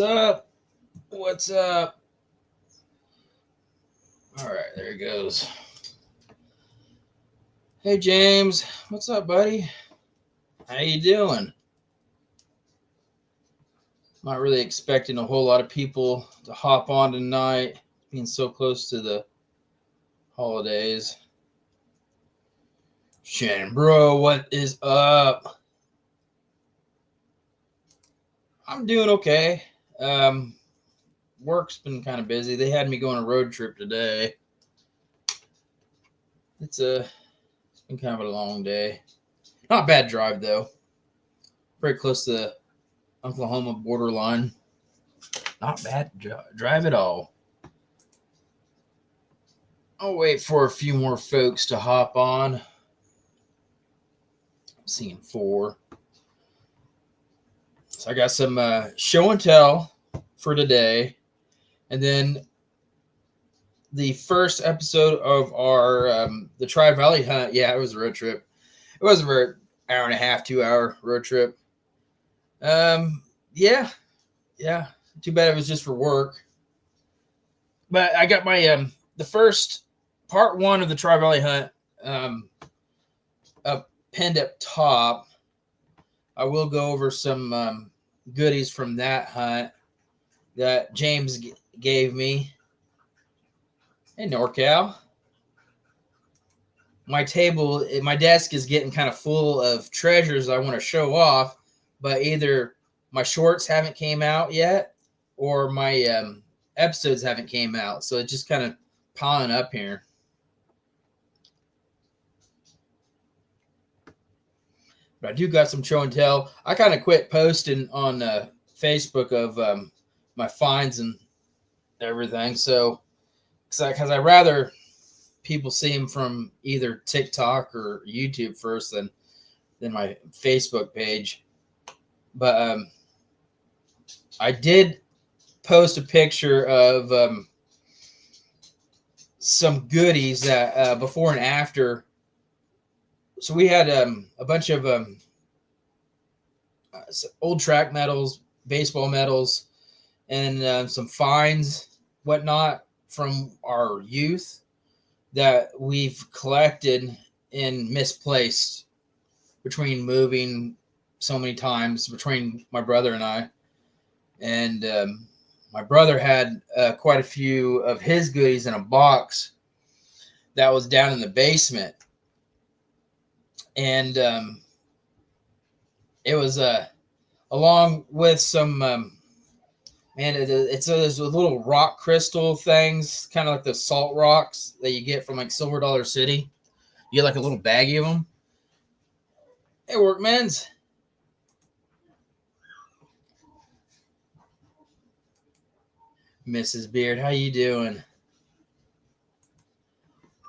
up? What's up? All right, there he goes. Hey James, what's up, buddy? How you doing? Not really expecting a whole lot of people to hop on tonight, being so close to the holidays. Shannon, bro, what is up? I'm doing okay. Um, Work's been kind of busy. They had me go on a road trip today. It's been kind of a long day. Not a bad drive though. Very close to the Oklahoma borderline. Not bad drive at all. I'll wait for a few more folks to hop on. I'm seeing 4. So I got some show and tell for today. And then the first episode of our the Tri Valley hunt. Yeah, it was a road trip. It was a very hour and a half, 2-hour road trip. Yeah. Too bad it was just for work. But I got my the first part 1 of the Tri Valley hunt up pinned up top. I will go over some goodies from that hunt that James gave me. Hey, NorCal. My desk is getting kind of full of treasures I want to show off, but either my shorts haven't came out yet or my episodes haven't came out. So it's just kind of piling up here. But I do got some show and tell. I kind of quit posting on Facebook of my finds and everything. So, because I rather people see them from either TikTok or YouTube first than my Facebook page. But I did post a picture of some goodies that before and after. So we had a bunch of old track medals, baseball medals, and some fines, whatnot from our youth that we've collected and misplaced between moving so many times between my brother and I. And my brother had quite a few of his goodies in a box that was down in the basement. And it was along with some it's those little rock crystal things, kind of like the salt rocks that you get from like Silver Dollar City. You get like a little baggie of them. Hey, workmans. Mrs. Beard, how you doing?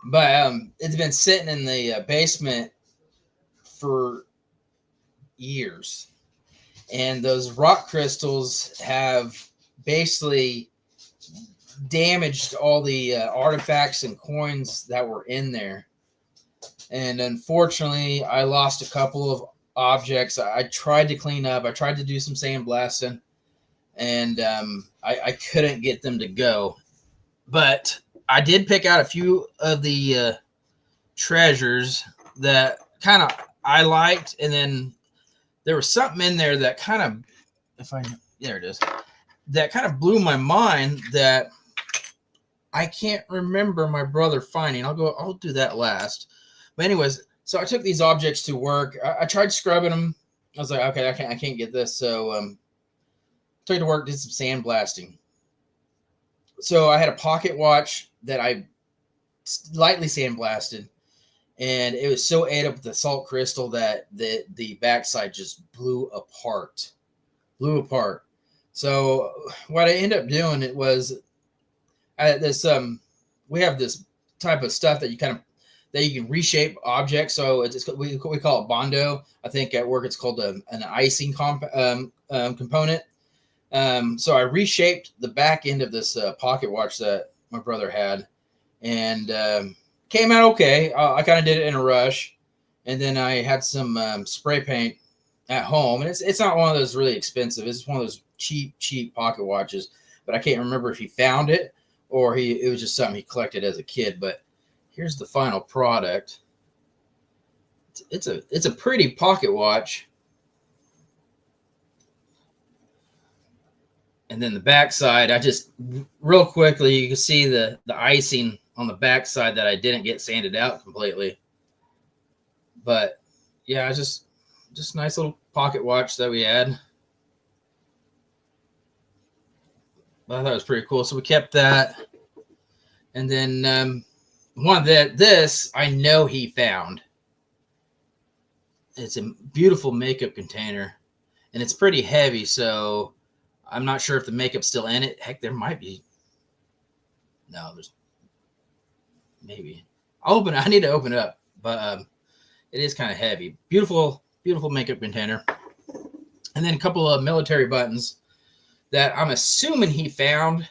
But it's been sitting in the basement for years, and those rock crystals have basically damaged all the artifacts and coins that were in there. And unfortunately, I lost a couple of objects. I tried to clean up. I tried to do some sandblasting, and I couldn't get them to go. But I did pick out a few of the treasures that kind of I liked, and then there was something in there that kind of, there it is, that kind of blew my mind that I can't remember my brother finding. I'll do that last. But anyways, so I took these objects to work. I tried scrubbing them. I was like, okay, I can't get this. So took it to work, did some sandblasting. So I had a pocket watch that I lightly sandblasted, and it was so ate up with the salt crystal that the backside just blew apart. So what I ended up doing, it was we have this type of stuff that you can reshape objects. So we call it Bondo. I think at work it's called an icing component. So I reshaped the back end of this pocket watch that my brother had, and came out okay. I kind of did it in a rush, and then I had some spray paint at home, and it's not one of those really expensive. It's one of those cheap pocket watches. But I can't remember if he found it or it was just something he collected as a kid. But here's the final product. It's a pretty pocket watch. And then the backside, I just real quickly, you can see the icing on the backside that I didn't get sanded out completely. But yeah, just nice little pocket watch that we had. But I thought it was pretty cool. So we kept that. And then one that this I know he found. It's a beautiful makeup container. And it's pretty heavy, so I'm not sure if the makeup's still in it. Heck, there might be. No, there's maybe. I'll open it. I need to open it up. But it is kind of heavy. Beautiful makeup container. And then a couple of military buttons that I'm assuming he found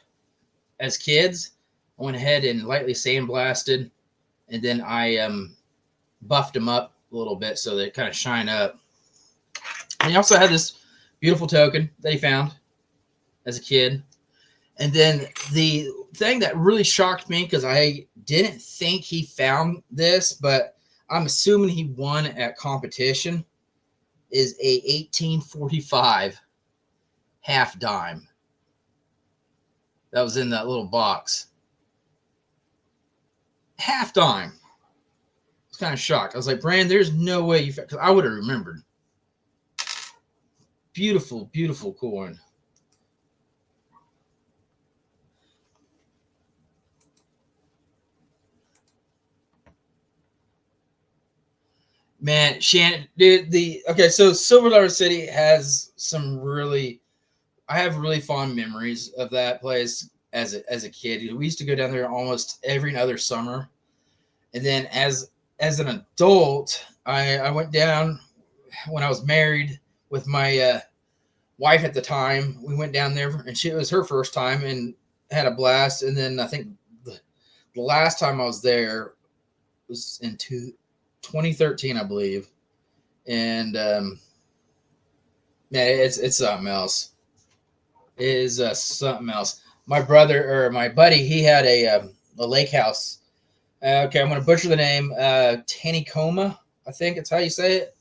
as kids. I went ahead and lightly sandblasted, and then I buffed them up a little bit so they kind of shine up. And he also had this beautiful token that he found as a kid. And then the thing that really shocked me, because I didn't think he found this, but I'm assuming he won at competition, is a 1845 half dime. That was in that little box. Half dime. I was kind of shocked. I was like, Brand, there's no way you found, because I would have remembered. Beautiful coin. Man, Shannon, dude, so Silver Dollar City has I have really fond memories of that place as a kid. We used to go down there almost every other summer. And then as an adult, I went down when I was married with my wife at the time. We went down there, and it was her first time, and had a blast. And then I think the last time I was there was in 2013, I believe. And man, it's something else. It is something else. My buddy, he had a lake house. Okay, I'm going to butcher the name. Taneycoma, I think it's how you say it.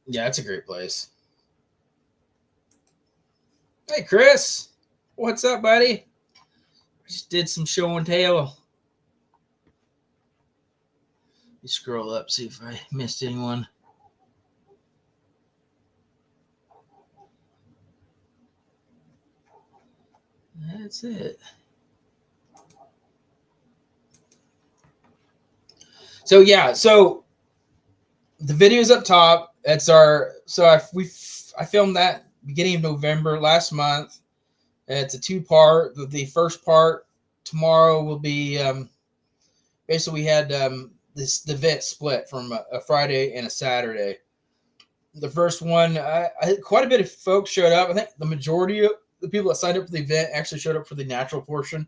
Yeah, it's a great place. Hey, Chris. What's up, buddy? Just did some show and tell. Let me scroll up, see if I missed anyone. That's it. So yeah, so the video's up top. It's I filmed that beginning of November last month. It's a 2-part. The first part tomorrow will be basically we had the event split from a Friday and a Saturday. The first one, quite a bit of folks showed up. I think the majority of the people that signed up for the event actually showed up for the natural portion.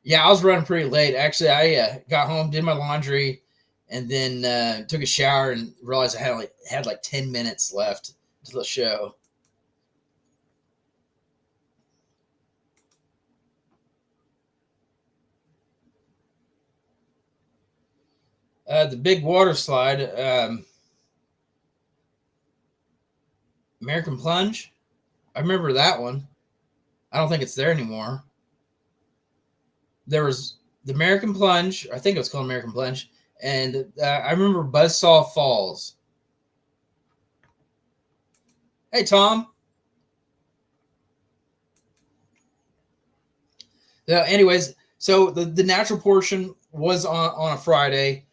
Yeah, I was running pretty late. Actually, I got home, did my laundry, and then took a shower and realized I had like 10 minutes left to the show. The big water slide, American Plunge. I remember that one. I don't think it's there anymore. There was the American Plunge. I think it was called American Plunge. And I remember Buzzsaw Falls. Hey, Tom. Anyways, so the natural portion was on a Friday,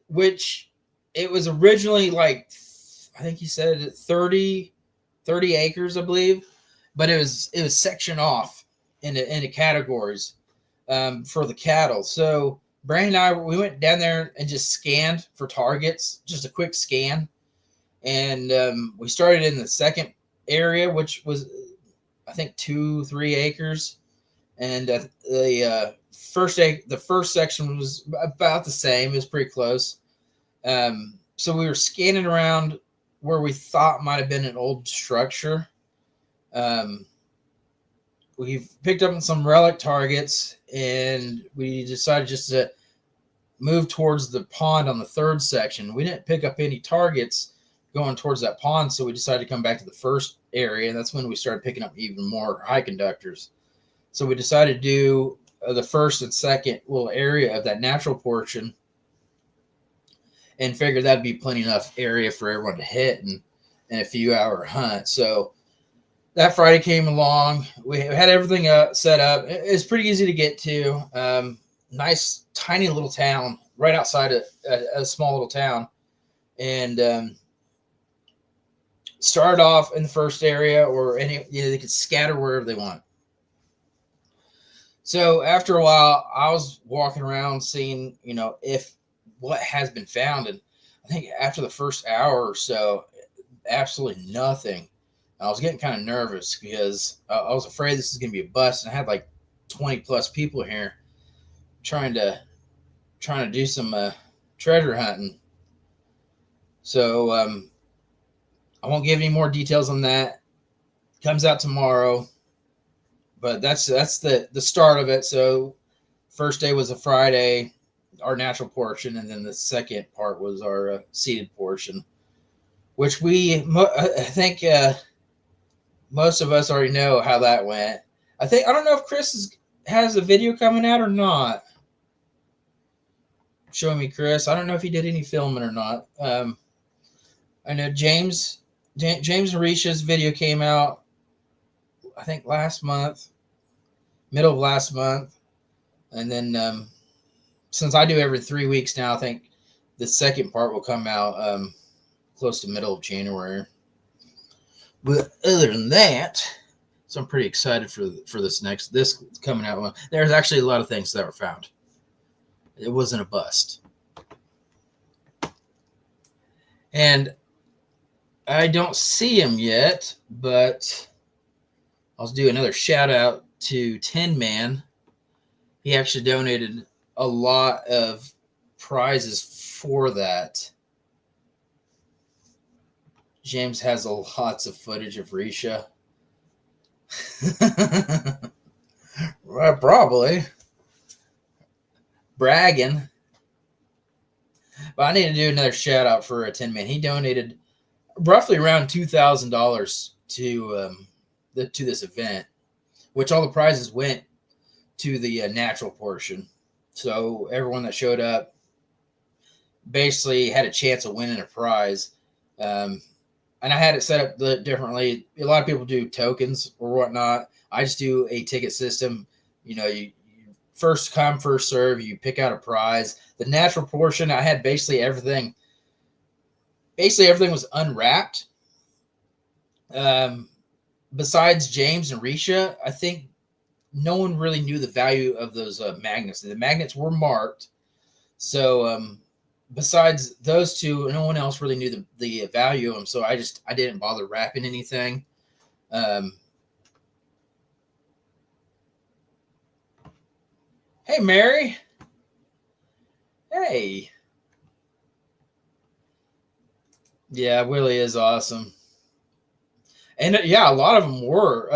which it was originally like, I think he said 30 acres, I believe, but it was sectioned off into categories for the cattle. So Brandon and we went down there and just scanned for targets, just a quick scan. And we started in the second area, which was, I think, 2-3 acres. And the the first section was about the same. It was pretty close. So we were scanning around where we thought might have been an old structure. We've picked up some relic targets, and we decided just to move towards the pond on the third section. We didn't pick up any targets going towards that pond, so we decided to come back to the first area, and that's when we started picking up even more high conductors. So we decided to do the first and second little area of that natural portion, and figured that'd be plenty enough area for everyone to hit in a few hour hunt. So that Friday came along. We had everything set up. It's pretty easy to get to. Nice, tiny little town right outside a small little town. And started off in the first area, or they could scatter wherever they want. So after a while, I was walking around seeing, if what has been found. And I think after the first hour or so, absolutely nothing. I was getting kind of nervous because I was afraid this is going to be a bust. And I had like 20 plus people here trying to do some treasure hunting. So I won't give any more details on that. Comes out tomorrow, but that's the start of it. So first day was a Friday, our natural portion, and then the second part was our seeded portion, which I think most of us already know how that went. I don't know if Chris has a video coming out or not. Showing me Chris. I don't know if he did any filming or not. I know James and Risha's video came out, I think middle of last month. And then since I do every 3 weeks now, I think the second part will come out close to middle of January. But other than that, so I'm pretty excited for this coming out one. There's actually a lot of things that were found. It wasn't a bust. And I don't see him yet, but I'll do another shout out to Tin Man. He actually donated a lot of prizes for that. James has lots of footage of Risha. Well, probably bragging. But I need to do another shout out for a Tin Man. He donated roughly around $2,000 to this event, which all the prizes went to the natural portion. So everyone that showed up basically had a chance of winning a prize. And I had it set up differently. A lot of people do tokens or whatnot. I just do a ticket system. You first come, first serve. You pick out a prize. The natural portion, I had basically everything. Basically, everything was unwrapped. Besides James and Risha, I think no one really knew the value of those magnets. The magnets were marked. So besides those two, no one else really knew the value of them. So I didn't bother wrapping anything. Hey, Mary. Hey. Yeah, Willie is awesome. And yeah, a lot of them were.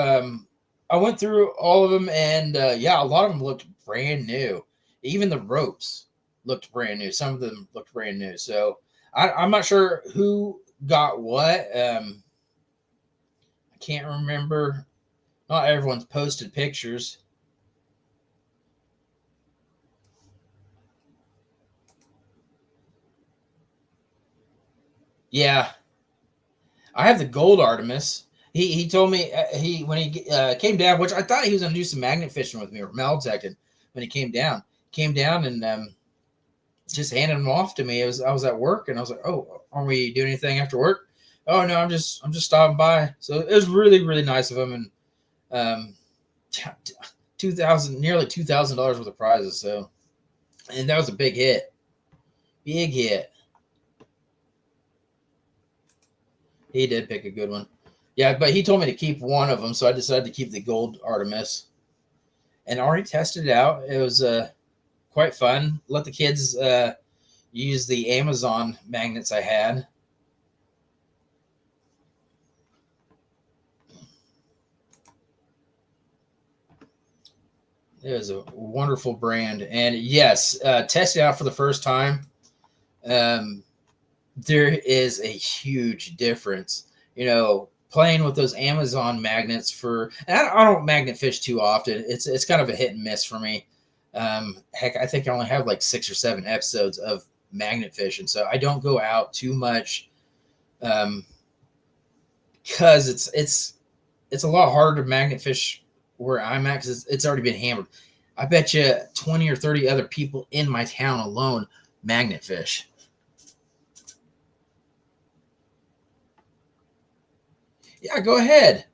I went through all of them, and yeah, a lot of them looked brand new. Even the ropes looked brand new. Some of them looked brand new. So I'm not sure who got what. I can't remember. Not everyone's posted pictures. Yeah, I have the gold Artemis. He told me when he came down, which I thought he was going to do some magnet fishing with me or Maltecting when he came down and just handed them off to me. I was at work and I was like, oh, aren't we doing anything after work? Oh no, I'm just stopping by. So it was really, really nice of him. And nearly $2,000 worth of prizes. So, and that was a big hit. He did pick a good one. Yeah, but he told me to keep one of them, so I decided to keep the gold Artemis. and already tested it out. It was quite fun. Let the kids use the Amazon magnets I had. It was a wonderful brand, and yes, tested out for the first time. Um, there is a huge difference. Playing with those Amazon magnets and I don't magnet fish too often. It's kind of a hit and miss for me. Heck, I think I only have like 6 or 7 episodes of magnet fishing, so I don't go out too much. Because it's a lot harder to magnet fish where I'm at because it's already been hammered. I bet you 20 or 30 other people in my town alone magnet fish. Yeah, go ahead.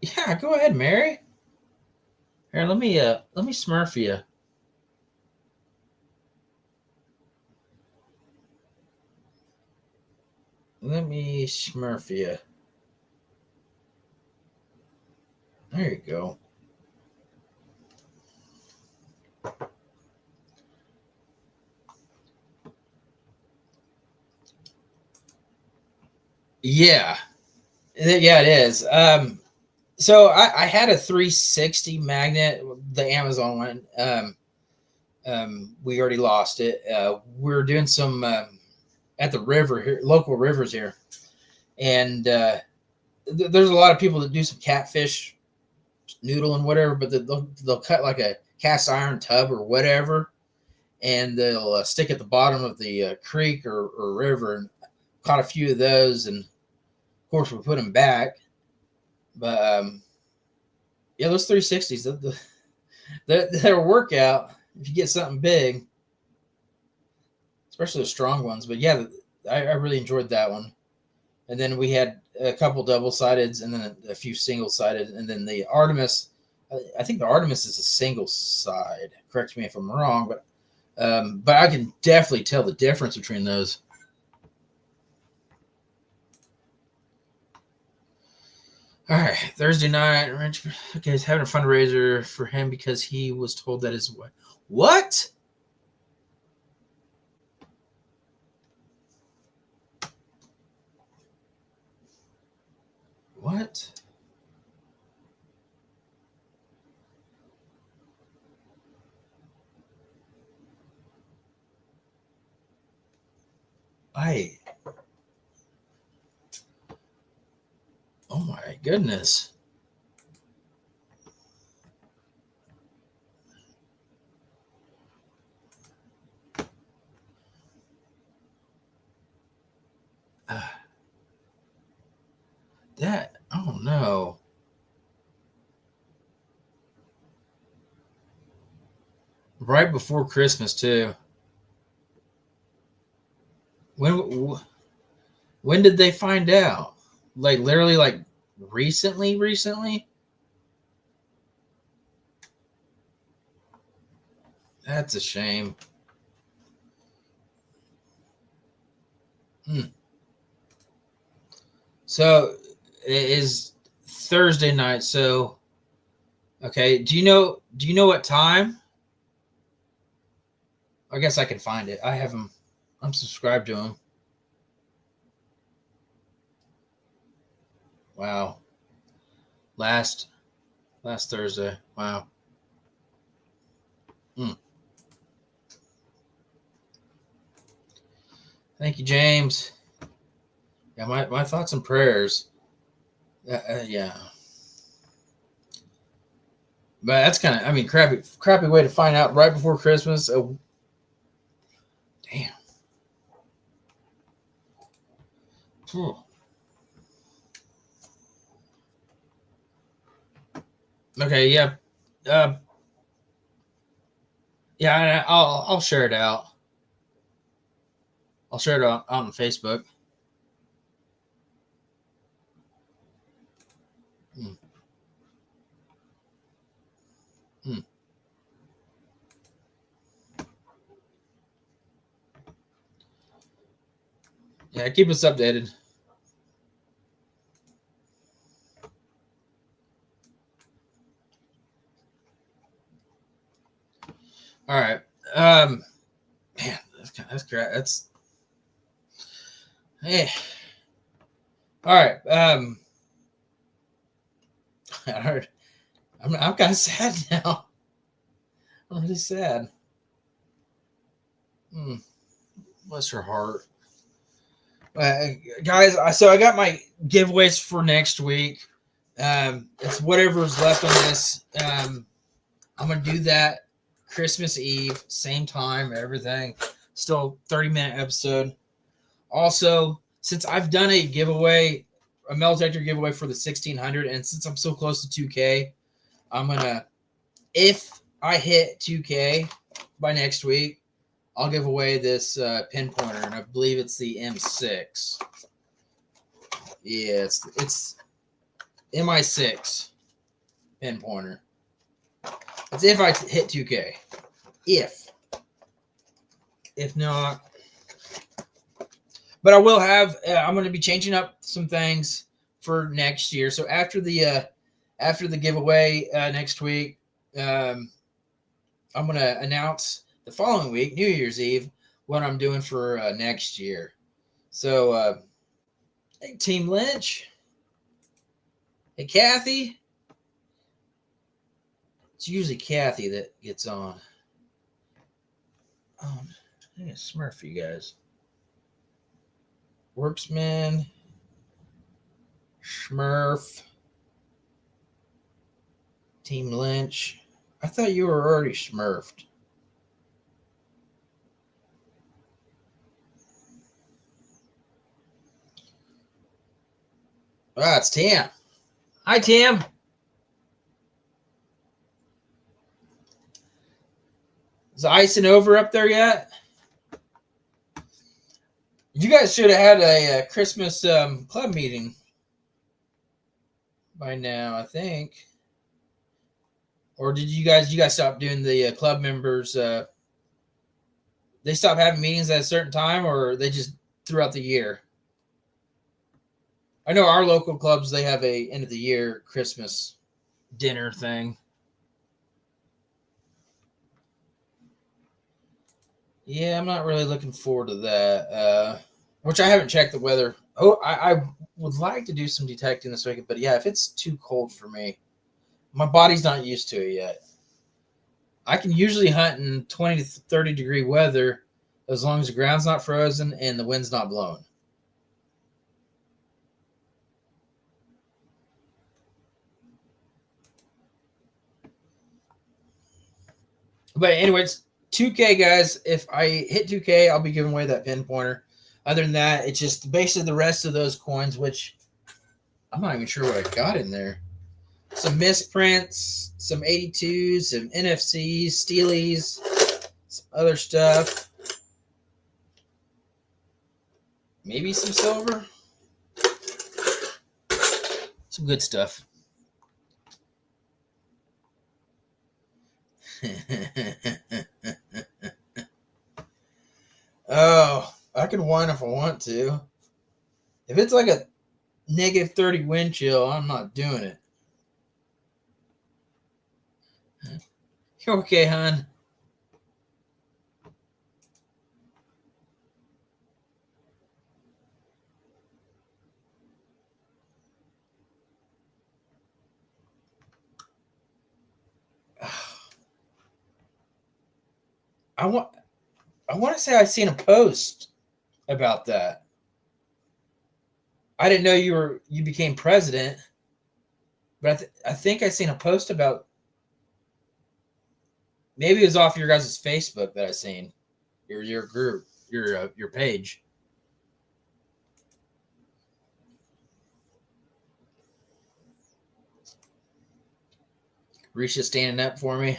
Yeah, go ahead, Mary. Here, let me smurf you. Let me smurf you. There you go. Yeah, yeah, it is. So I had a 360 magnet, the Amazon one. We already lost it. We're doing some at the river here, local rivers here, and there's a lot of people that do some catfish noodle and whatever, but they'll cut like a cast iron tub or whatever, and they'll stick at the bottom of the creek or river, and caught a few of those, and of course we put them back. But yeah, those 360s, they're a workout if you get something big, especially the strong ones. But yeah, I really enjoyed that one. And then we had a couple double sideds, and then a few single sided, and then the Artemis. I think the Artemis is a single side. Correct me if I'm wrong, but I can definitely tell the difference between those. All right, Thursday night. Okay, he's having a fundraiser for him because he was told that his wife. What? What? I. Oh my goodness. That. Oh no. Right before Christmas too. When when did they find out? Like literally, like recently. Recently. That's a shame. Hmm. So it is Thursday night. So okay. Do you know what time? I guess I can find it. I have him. I'm subscribed to him. Wow. Last last Thursday. Wow. Hmm. Thank you, James. Yeah, my thoughts and prayers. Yeah, but that's kind of, I mean, crappy way to find out right before Christmas. Oh, damn. Phew. Okay, yeah, uh, yeah. I'll share it out. I'll share it out on Facebook. Hmm. Hmm. Yeah, keep us updated. crap. That's hey. All right. I heard. I'm kind of sad now. I'm really sad. Bless her heart. Guys, so I got my giveaways for next week. It's whatever's left on this. I'm gonna do that Christmas Eve, same time, everything. Still 30-minute episode. Also, since I've done a giveaway, a metal detector giveaway for the 1600, and since I'm so close to 2K, I'm gonna, if I hit 2K by next week, I'll give away this pin pointer, and I believe it's the M6. Yeah, it's MI6 pin pointer. It's if I hit 2K. If not, but I will have. I'm going to be changing up some things for next year. So after the giveaway next week, I'm going to announce the following week, New Year's Eve, what I'm doing for next year. So, hey, Team Lynch. Hey, Kathy. It's usually Kathy that gets on. Oh, I need a Smurf for you guys. Worksman. Smurf. Team Lynch. I thought you were already smurfed. Ah, it's Tam. Hi, Tam. Is the icing over up there yet? You guys should have had a Christmas club meeting by now, I think. Or did you guys stop doing the club members? They stopped having meetings at a certain time, or they just throughout the year? I know our local clubs, they have a end of the year Christmas dinner thing. Yeah, I'm not really looking forward to that. Which I haven't checked the weather. Oh, I would like to do some detecting this weekend, but yeah, if it's too cold for me, my body's not used to it yet. I can usually hunt in 20 to 30 degree weather as long as the ground's not frozen and the wind's not blowing. But anyways, 2K guys, if I hit 2K, I'll be giving away that pin pointer. Other than that, it's just basically the rest of those coins, which I'm not even sure what I got in there. Some misprints, some 82s, some NFCs, Steelies, some other stuff. Maybe some silver. Some good stuff. Oh, I can whine if I want to. If it's like a negative 30 wind chill, I'm not doing it. You're okay, hon. I want to say I seen a post about that. I didn't know you became president, but I think I seen a post about, maybe it was off your guys' Facebook that I seen your group, your page. Risha standing up for me.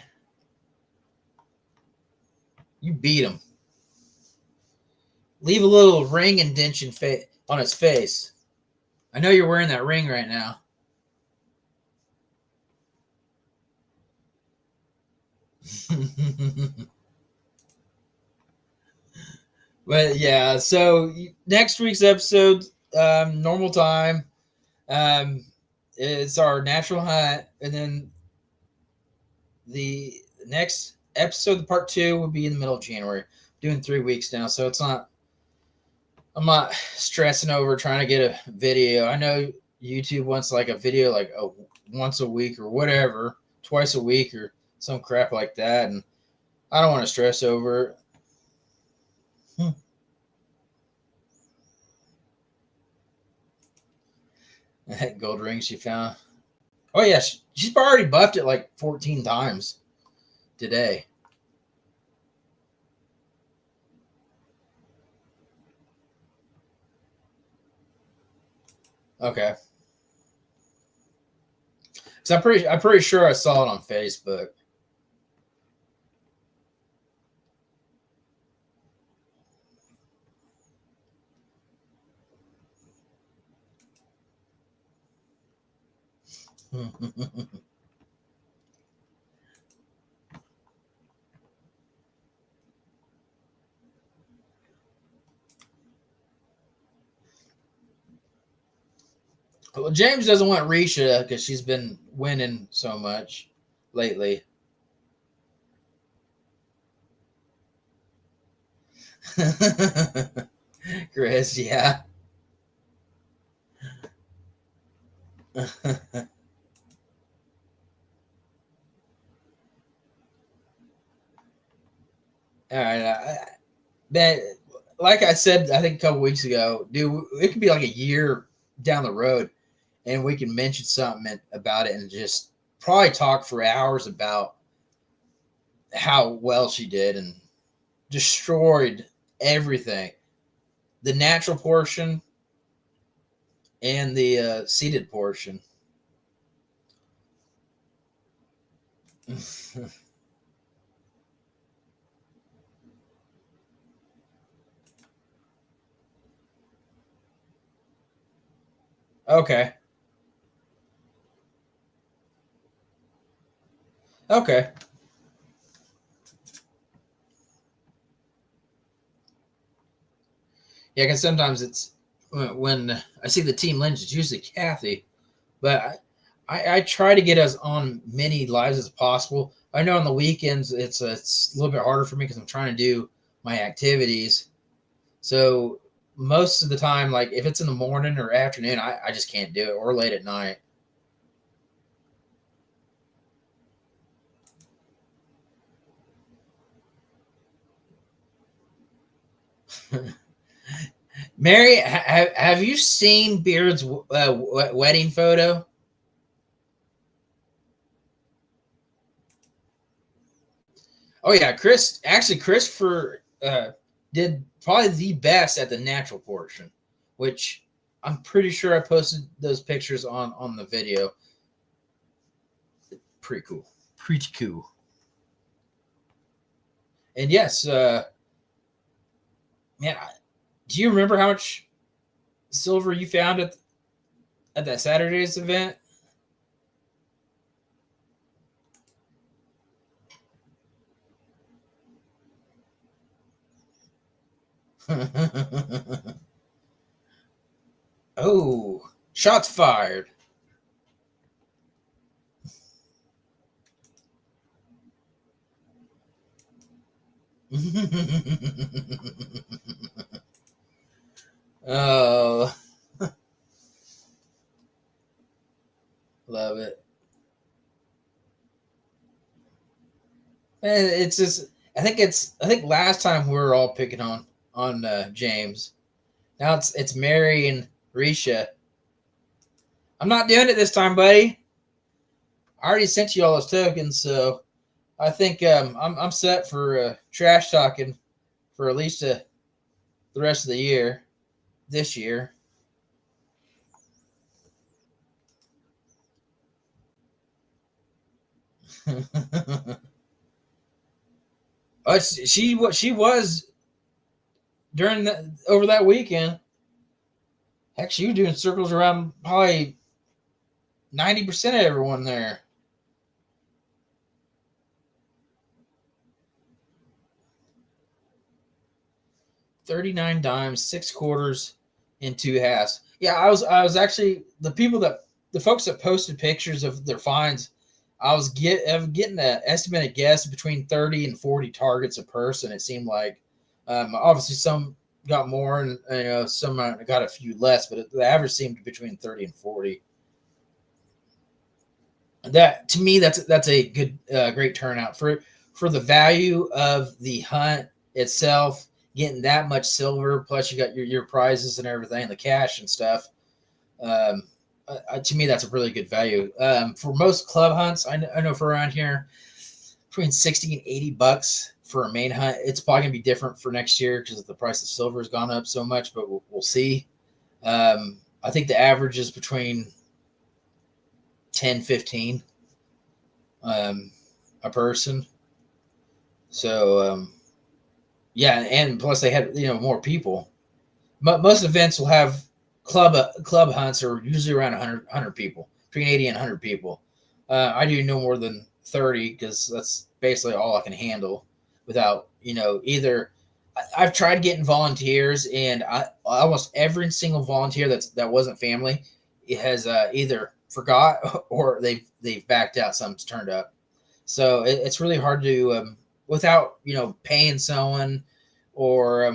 You beat him. Leave a little ring indentation on his face. I know you're wearing that ring right now. But yeah, so next week's episode, normal time. It's our natural hunt, and then the next episode, the part 2, will be in the middle of January. doing 3 weeks now, so it's not. I'm not stressing over trying to get a video. I know YouTube wants like a video like once a week or whatever, twice a week or some crap like that, and I don't want to stress over it. That gold ring she found. Oh yeah, she's already buffed it like 14 times today. Okay. So I'm pretty sure I saw it on Facebook. Well, James doesn't want Risha because she's been winning so much lately. Chris, yeah. All right, man. Like I said, I think a couple weeks ago, dude, it could be like a year down the road, and we can mention something about it and just probably talk for hours about how well she did and destroyed everything, the natural portion and the seeded portion. Okay. Okay. Yeah, because sometimes it's when I see the team lens, it's usually Kathy, but I try to get as on many lives as possible. I know on the weekends it's a little bit harder for me because I'm trying to do my activities. So most of the time, like if it's in the morning or afternoon, I just can't do it, or late at night. Mary, have you seen Beard's wedding photo? Oh yeah, Christopher did probably the best at the natural portion, which I'm pretty sure I posted those pictures on the video. Pretty cool, pretty cool. And yes, man, do you remember how much silver you found at that Saturday's event? Oh, shots fired. Oh, love it. And it's just, I think last time we were all picking on James. Now it's Mary and Risha. I'm not doing it this time, buddy. I already sent you all those tokens, so I think I'm set for trash talking for at least the rest of the year. This year. Oh, she was during that over that weekend. Heck, she was doing circles around probably 90% of everyone there. 39 dimes, 6 quarters, and 2 halves. Yeah, I was actually the folks that posted pictures of their finds. I'm getting an estimated guess between 30 and 40 targets a person. It seemed like Obviously, some got more, and some got a few less, but the average seemed between 30 and 40. That to me, that's a good, great turnout for the value of the hunt itself. Getting that much silver, plus you got your prizes and everything, the cash and stuff. Um, to me, that's a really good value. For most club hunts, I know for around here, between 60 and $80 for a main hunt. It's probably gonna be different for next year because the price of silver has gone up so much, but we'll see. I think the average is between 10, 15 a person. So yeah, and plus they had more people. Most events will have club hunts are usually around 100 people, between 80 and 100 people. I do no more than 30 because that's basically all I can handle without either. I've tried getting volunteers, and almost every single volunteer that wasn't family, it has either forgot or they've backed out. Something's turned up, so it's really hard to without paying someone or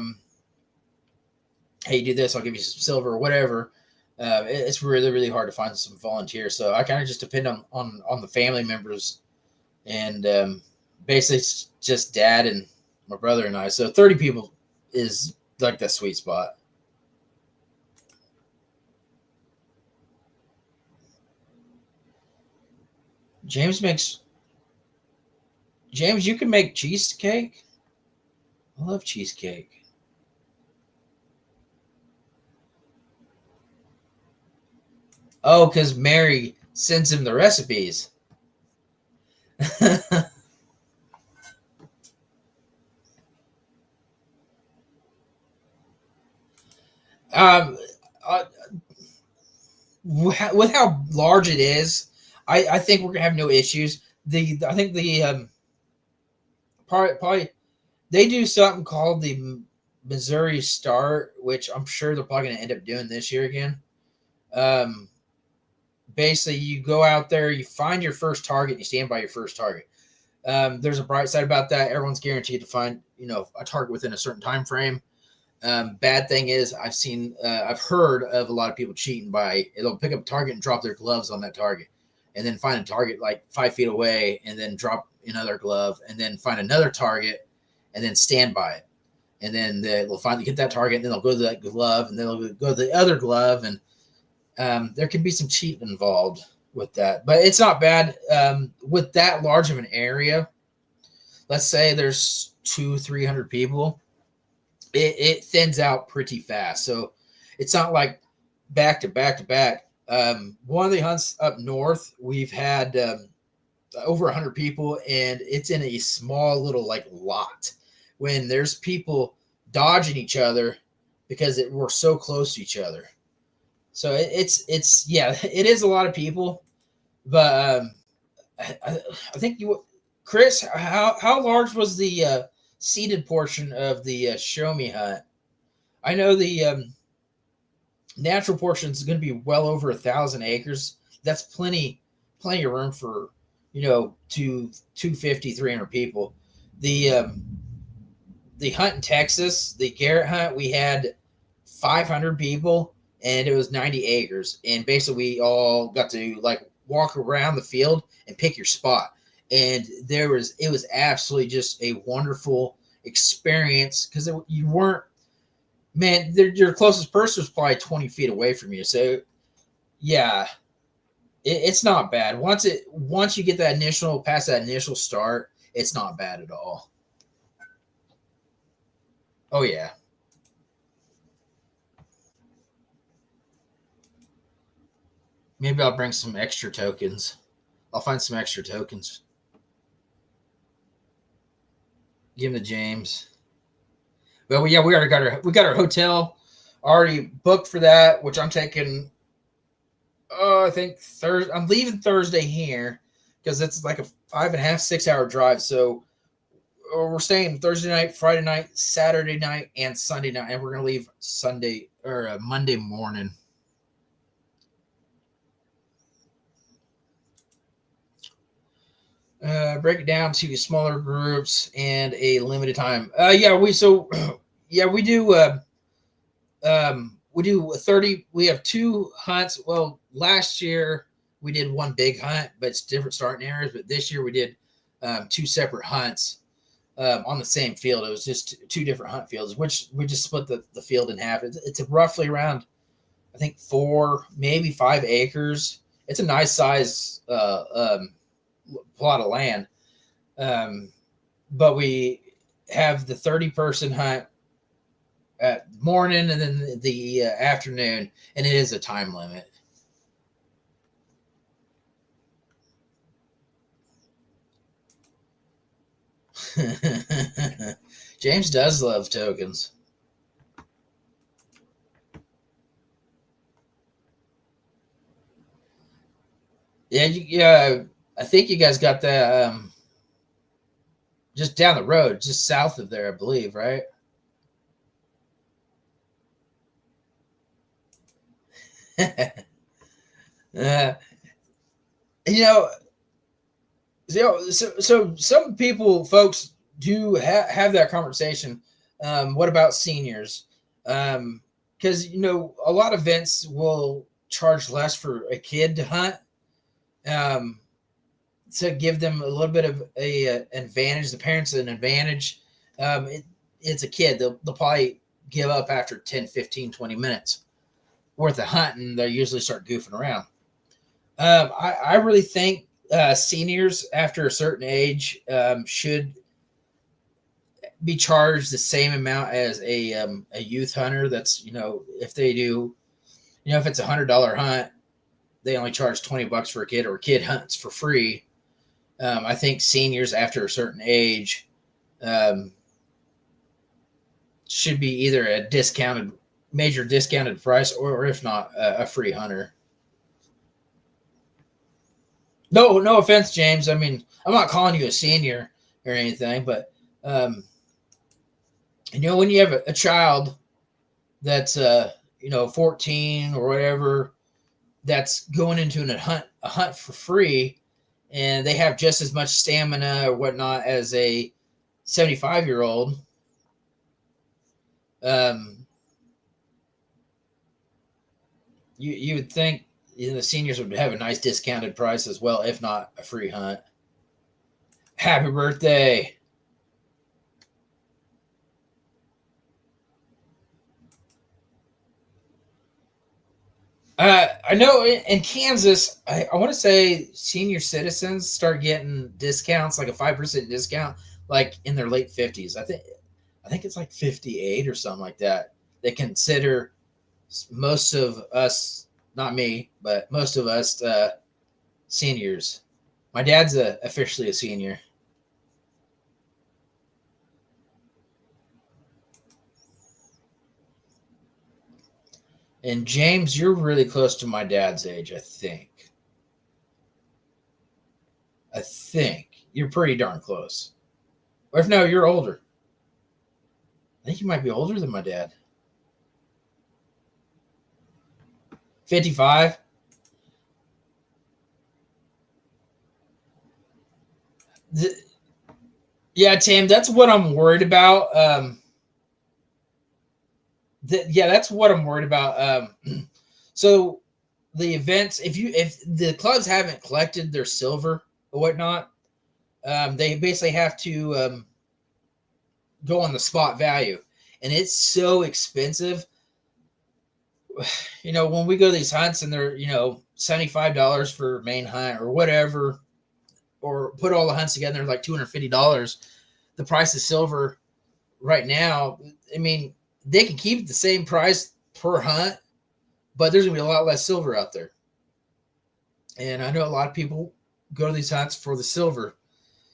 hey, do this, I'll give you some silver or whatever. It's really, really hard to find some volunteers. So I kind of just depend on the family members, and basically it's just dad and my brother and I. So 30 people is like the sweet spot. James makes James, you can make cheesecake. I love cheesecake. Oh, because Mary sends him the recipes. um, uh, with how large it is, I think we're gonna have no issues. I think the probably they do something called the Missouri Start, which I'm sure they're probably gonna end up doing this year again. Um, Basically, you go out there, you find your first target, and you stand by your first target. There's a bright side about that. Everyone's guaranteed to find a target within a certain time frame. Bad thing is, I've heard of a lot of people cheating by they'll pick up a target and drop their gloves on that target, and then find a target like 5 feet away, and then drop another glove, and then find another target, and then stand by it, and then they'll finally get that target, and then they'll go to that glove, and then they'll go to the other glove, and there can be some cheating involved with that, but it's not bad. With that large of an area, let's say there's 200-300 people, it thins out pretty fast. So it's not like back to back to back. One of the hunts up north, we've had over 100 people, and it's in a small little like lot. When there's people dodging each other because we're so close to each other. So it's yeah, it is a lot of people, but I think Chris, how large was the seated portion of the show me hunt? I know the natural portion is going to be well over 1,000 acres. That's plenty of room for 250, 300 people. The hunt in Texas, the Garrett hunt, we had 500 people, and it was 90 acres, and basically we all got to like walk around the field and pick your spot, and it was absolutely just a wonderful experience because you weren't, man, your closest person was probably 20 feet away from you. So yeah, it's not bad. Once you get that initial past that initial start, it's not bad at all. Oh yeah. Maybe I'll bring some extra tokens. I'll find some extra tokens. Give them to James. Well, yeah, we got our hotel already booked for that, which I'm taking. Oh, I think Thursday. I'm leaving Thursday here because it's like a 5.5, 6 hour drive. So we're staying Thursday night, Friday night, Saturday night, and Sunday night, and we're gonna leave Sunday or Monday morning. Break it down to smaller groups and a limited time. Yeah, Yeah, we do 30. We have two hunts. Well, last year we did one big hunt, but it's different starting areas. But this year we did two separate hunts on the same field. It was just two different hunt fields, which we just split the field in half. It's roughly around, I think, 4, maybe 5 acres. It's a nice size plot of land. Um, but we have the 30-person hunt at morning and then the afternoon, and it is a time limit. James does love tokens. Yeah, yeah. I think you guys got that just down the road, just south of there, I believe, right? uh, you know, so some people, folks, do have that conversation. What about seniors? Because a lot of events will charge less for a kid to hunt, um, to give them a little bit of a advantage. The parents an advantage. It's a kid. They'll probably give up after 10, 15, 20 minutes worth of hunting. They usually start goofing around. I really think seniors after a certain age should be charged the same amount as a youth hunter. That's if they do, if it's $100 hunt, they only charge $20 for a kid, or a kid hunts for free. I think seniors after a certain age um, should be either a major discounted price, or if not, a free hunter. No, no offense, James. I mean, I'm not calling you a senior or anything, but um, when you have a child that's 14 or whatever, that's going into a hunt for free, and they have just as much stamina or whatnot as a 75-year-old. Um, you would think the seniors would have a nice discounted price as well, if not a free hunt. Happy birthday. I know in Kansas, I want to say senior citizens start getting discounts, like a 5% discount, like in their late 50s. I think it's like 58 or something like that. They consider most of us, not me, but most of us, seniors. My dad's officially a senior. And James, you're really close to my dad's age, I think. I think you're pretty darn close. Or if no, you're older. I think you might be older than my dad. 55. Yeah, Tim, that's what I'm worried about. Yeah, that's what I'm worried about. So the events, if the clubs haven't collected their silver or whatnot, they basically have to go on the spot value, and it's so expensive. When we go to these hunts and they're $75 for main hunt or whatever, or put all the hunts together like $250, the price of silver right now, I mean, they can keep the same price per hunt, but there's gonna be a lot less silver out there. And I know a lot of people go to these hunts for the silver.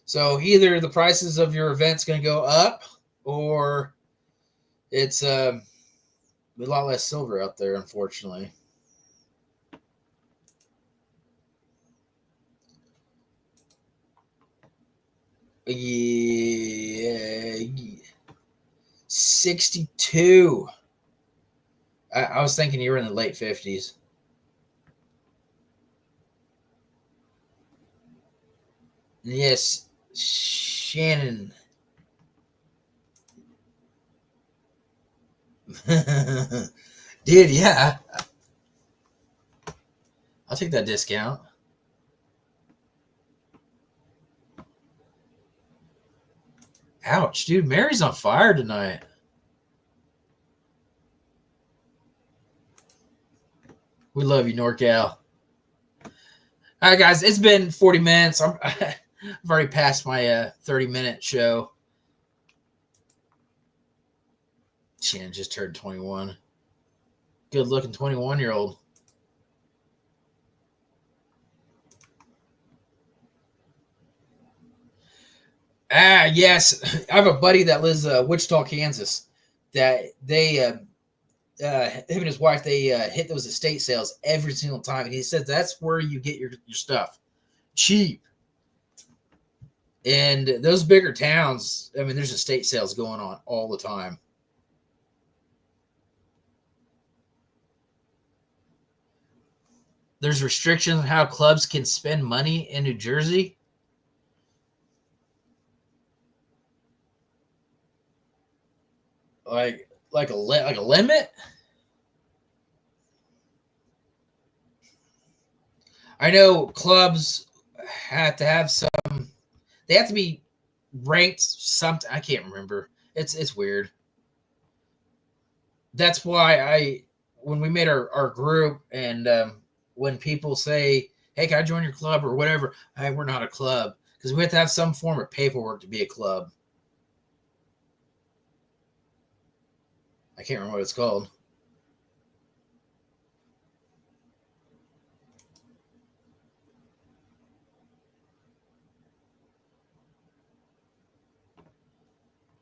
So either the prices of your event's gonna go up, or it's a lot less silver out there, unfortunately. Yeah, 62. I was thinking you were in the late 50s. Yes, Shannon. Dude, yeah. I'll take that discount. Ouch, dude. Mary's on fire tonight. We love you, NorCal. All right, guys. It's been 40 minutes. I've already passed my 30-minute show. Shannon just turned 21. Good looking 21-year-old. Yes. I have a buddy that lives Wichita, Kansas, that they him and his wife, they hit those estate sales every single time. And he says that's where you get your stuff cheap. And those bigger towns, I mean, there's estate sales going on all the time. There's restrictions on how clubs can spend money in New Jersey. Like a limit. I know clubs have to have some. They have to be ranked something. I can't remember. It's weird. That's why when we made our group, and when people say, "Hey, can I join your club?" or whatever, hey, we're not a club, because we have to have some form of paperwork to be a club. I can't remember what it's called.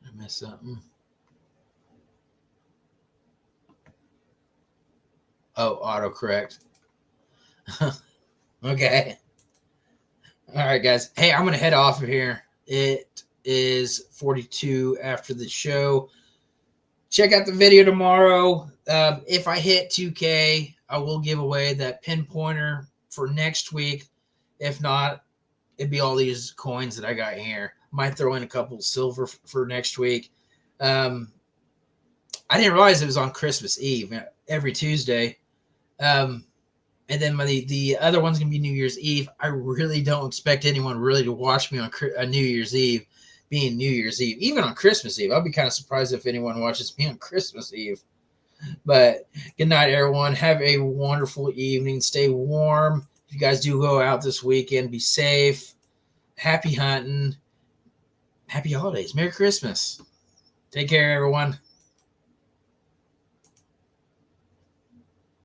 I missed something. Oh, autocorrect. Okay. All right, guys. Hey, I'm going to head off of here. It is 42 after the show. Check out the video tomorrow. If I hit 2K, I will give away that pinpointer for next week. If not, it'd be all these coins that I got here. Might throw in a couple silver for next week. I didn't realize it was on Christmas Eve, every Tuesday. And then the other one's going to be New Year's Eve. I really don't expect anyone really to watch me on New Year's Eve, being New Year's Eve. Even on Christmas Eve. I'll be kind of surprised if anyone watches me on Christmas Eve. But good night, everyone. Have a wonderful evening. Stay warm. If you guys do go out this weekend, be safe. Happy hunting. Happy holidays. Merry Christmas. Take care, everyone.